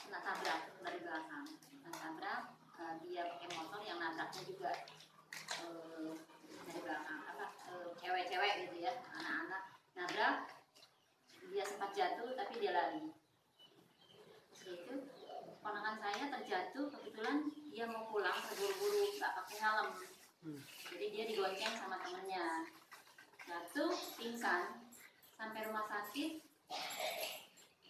kena tabrak dari belakang, dia pakai motor yang nabraknya juga dari belakang, cewek-cewek gitu ya, anak-anak nabrak, dia sempat jatuh tapi dia lari. Terus itu ponakan saya terjatuh, kebetulan dia mau pulang terburu-buru, nggak pakai helm, jadi dia digonceng sama temennya, jatuh, pingsan, sampai rumah sakit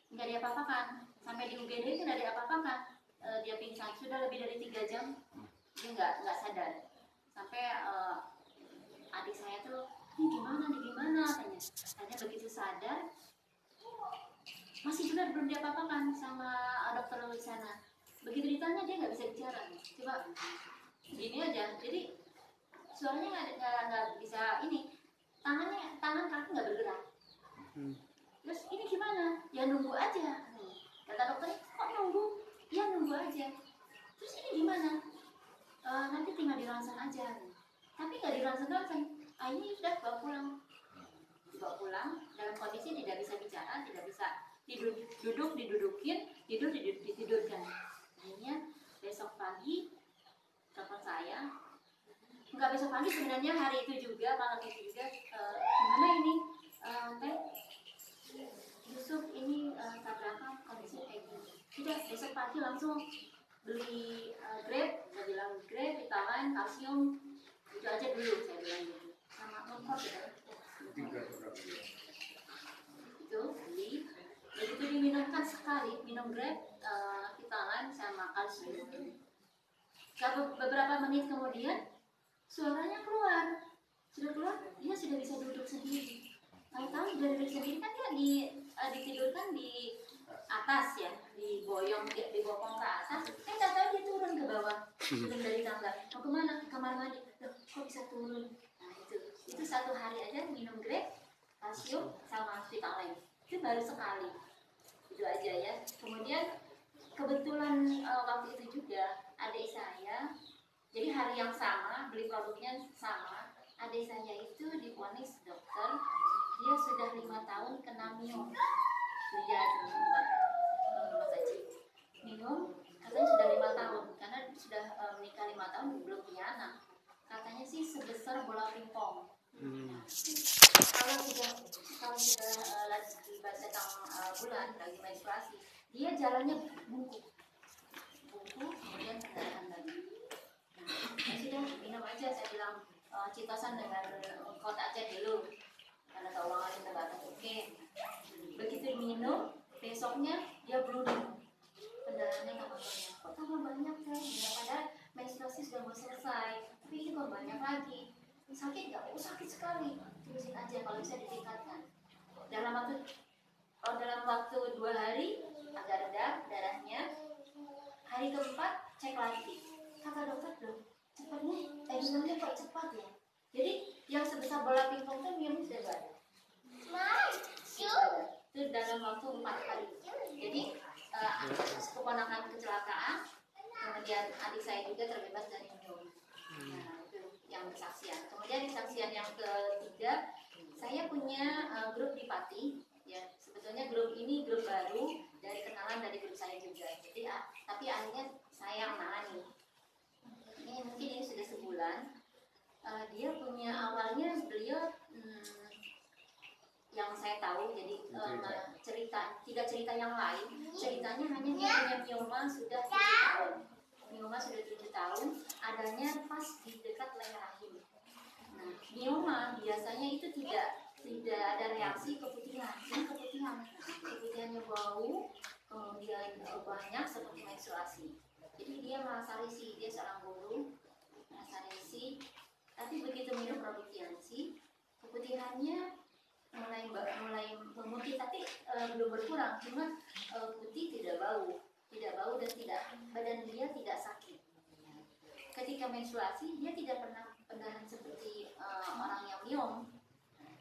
nggak diapa-apakan, sampai di UGD itu nggak diapa-apakan. Dia pingsan sudah lebih dari 3 jam, dia nggak sadar, sampai adik saya tuh, ini gimana tanya begitu sadar masih juga belum diapa-apakan sama dokter di sana. Begitu ditanya dia nggak bisa bicara, coba gini aja, jadi suaranya nggak bisa ini, tangan kaki nggak bergerak. Terus ini gimana? Ya nunggu aja. Kata dokter, kok nunggu? Ya nunggu aja. Terus ini gimana? Nanti tinggal dirangsang aja. Tapi nggak dirangsang. Akhirnya sudah bawa pulang dalam kondisi tidak bisa bicara, tidak bisa didudukin, ditidurkan. Akhirnya besok pagi telepon saya. Enggak besok pagi sebenarnya, hari itu juga, malam itu juga, gimana ini? Teh Yusuf ini tabrakan kondisi kayak gini. Tidak, besok pagi langsung beli Grab, saya bilang Grab, vitamin, kalsium, itu aja dulu, saya bilang gitu. Sama ngekot ya. Itu beli, begitu diminumkan sekali, minum Grab, vitamin sama kalsium. Beberapa menit kemudian suaranya keluar, dia sudah bisa duduk sendiri. Tahu-tahu sudah duduk sendiri kan dia ditidurkan di atas ya, diboyong, dibopong ke atas. Tahu-tahu dia turun ke bawah, turun dari tangga. Mau kemana? Ke kamar mandi. Loh, kok bisa turun? Nah itu 1 hari aja minum Grab, kalsium sama vitamin. Itu baru sekali. Itu aja ya. Kemudian kebetulan waktu itu juga adik saya, jadi hari yang sama, beli produknya sama. Adik saya itu divonis dokter, dia sudah 5 tahun kena miom. Dia Mas Aji minum, katanya sudah 5 tahun, karena sudah menikah 5 tahun belum punya anak. Katanya sih sebesar bola pingpong. Kalau sudah lagi datang bulan, lagi menstruasi, dia jalannya bungkuk, kemudian kendaraan lagi. Ya sudah, minum aja, saya bilang citosan dengan kot aja dulu karena keuangan terbatas. Oke. Begitu minum, besoknya dia bloeding, pendarahannya tambah banyak. Kok tambah banyak kan? Ya, padahal menstruasi sudah mau selesai, tapi ini kok banyak lagi. Sakit nggak? Oh sakit sekali. Terusin aja kalau bisa ditingkatkan. Dalam waktu 2 hari agak reda darahnya. Hari keempat cek lagi. Kata dokter, loh cepatnya, minumnya kok cepat ya? Jadi yang sebesar bola pingpong itu minumnya sudah gak ada. Itu dalam waktu 4 hari. Jadi keponakan kecelakaan, kemudian adik saya juga terbebas dari minum. Nah itu yang kesaksian. Kemudian kesaksian yang ketiga, saya punya grup di Pati. Ya, sebetulnya grup ini grup baru dari kenalan dari grup saya juga. Jadi tapi akhirnya saya yang menangani. Ini mungkin ini sudah sebulan. Dia punya, awalnya beliau yang saya tahu, jadi tidak cerita yang lain. Ceritanya hanya dia punya mioma sudah 7 tahun. Mioma sudah 7 tahun, adanya pas di dekat leher rahim. Nah, mioma biasanya itu tidak ada reaksi keputihan. Ini keputihannya bau, kemudian banyak seperti menstruasi. Jadi dia merasa risih, dia seorang guru, merasa risih. Tapi begitu minum produk Tiansi, keputihannya mulai memutih, tapi belum berkurang, cuma putih, tidak bau dan badan dia tidak sakit. Ketika menstruasi dia tidak pernah pendarahan seperti orang yang miom.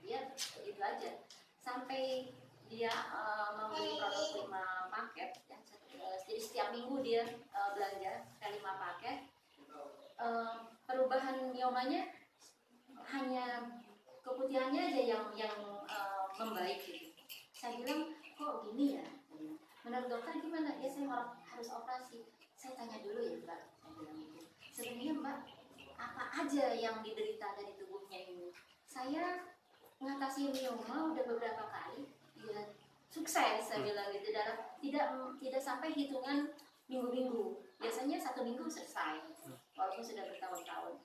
Dia begitu aja sampai dia membeli produk 5 paket ya. Jadi setiap minggu dia belanja sekali 5 paket. Perubahan miomanya hanya keputihannya aja yang membaik gitu. Saya bilang kok gini ya? Menurut dokter gimana? Ya saya harus operasi. Saya tanya dulu ya Mbak, saya bilang gitu. Sebenarnya Mbak, apa aja yang diderita dari tubuhnya ini? Saya mengatasi mioma udah beberapa kali, ya sukses saya bilang gitu. Dalam tidak sampai hitungan minggu-minggu, biasanya 1 minggu selesai, walaupun sudah bertahun-tahun.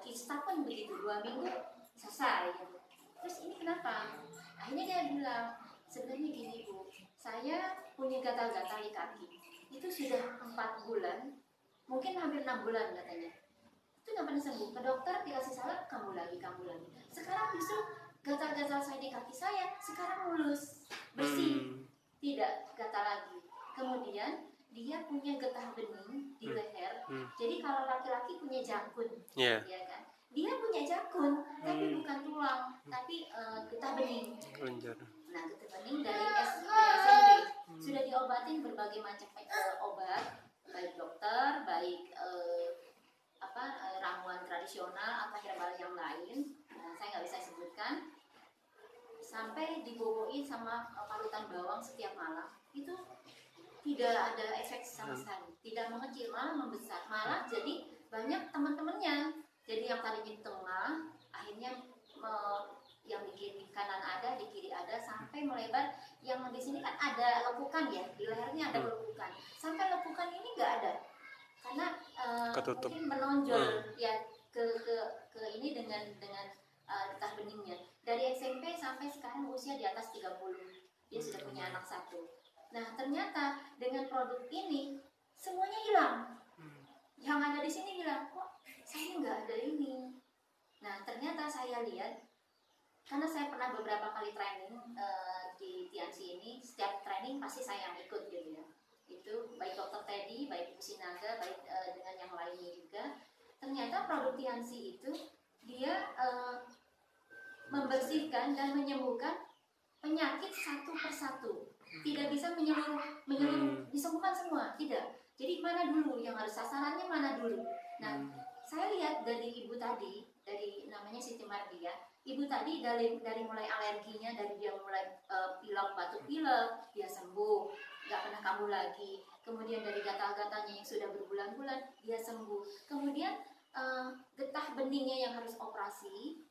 Kista pun begitu, 2 minggu selesai gitu. Terus ini kenapa? Akhirnya dia bilang, sebenarnya gini Bu, saya punya gatal-gatal di kaki itu sudah 4 bulan, mungkin hampir 6 bulan katanya, itu nggak pernah sembuh. Ke dokter dikasih salah, kambuh lagi. Sekarang justru gatal-gatal saya di kaki saya sekarang mulus, bersih, tidak gatal lagi. Kemudian dia punya getah bening di leher. Jadi kalau laki-laki punya jakun, ya kan? Dia punya jakun, tapi bukan tulang, tapi getah bening. Nah, getah bening dari SMP sudah diobatin berbagai macam obat, baik dokter, baik ramuan tradisional atau herbal yang lain, saya nggak bisa sebutkan, sampai diboboin sama parutan bawang setiap malam, itu tidak ada efek sama sekali, tidak mengecil, malah membesar, malah jadi banyak teman-temannya. Jadi yang tadinya di tengah, akhirnya yang di kiri kanan ada, di kiri ada, sampai melebar. Yang di sini kan ada lekukan ya, di lehernya ada lekukan, sampai lekukan ini nggak ada, karena mungkin menonjol ya ke ini dengan getah beningnya. Dari SMP sampai sekarang usia di atas 30, dia sudah punya anak 1. Nah ternyata dengan produk ini semuanya hilang. Yang ada di sini bilang, kok saya nggak ada ini. Nah ternyata saya lihat, karena saya pernah beberapa kali training di Tiansi ini, setiap training pasti saya yang ikut gitu ya. Itu baik Dokter Teddy, baik Bu Sinaga, baik dengan yang lainnya juga. Ternyata produk Tiansi itu dia membersihkan dan menyembuhkan penyakit satu persatu. Tidak bisa menyeluruh disembuhkan semua, tidak. Jadi mana dulu yang harus, sasarannya mana dulu. Nah, saya lihat dari ibu tadi, dari namanya Siti Mardia, ibu tadi dari mulai alerginya, dari dia mulai pilek, batuk pilek, dia sembuh, nggak pernah kambuh lagi. Kemudian dari gatal-gatalnya yang sudah berbulan-bulan, dia sembuh. Kemudian getah beningnya yang harus operasi,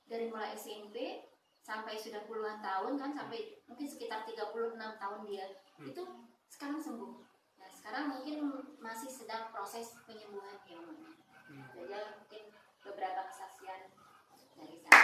dari mulai SMP sampai sudah puluhan tahun kan, sampai mungkin sekitar 36 tahun dia, itu sekarang sembuh. Nah sekarang mungkin masih sedang proses penyembuhan yang mana. Jadi mungkin beberapa kesaksian dari saya.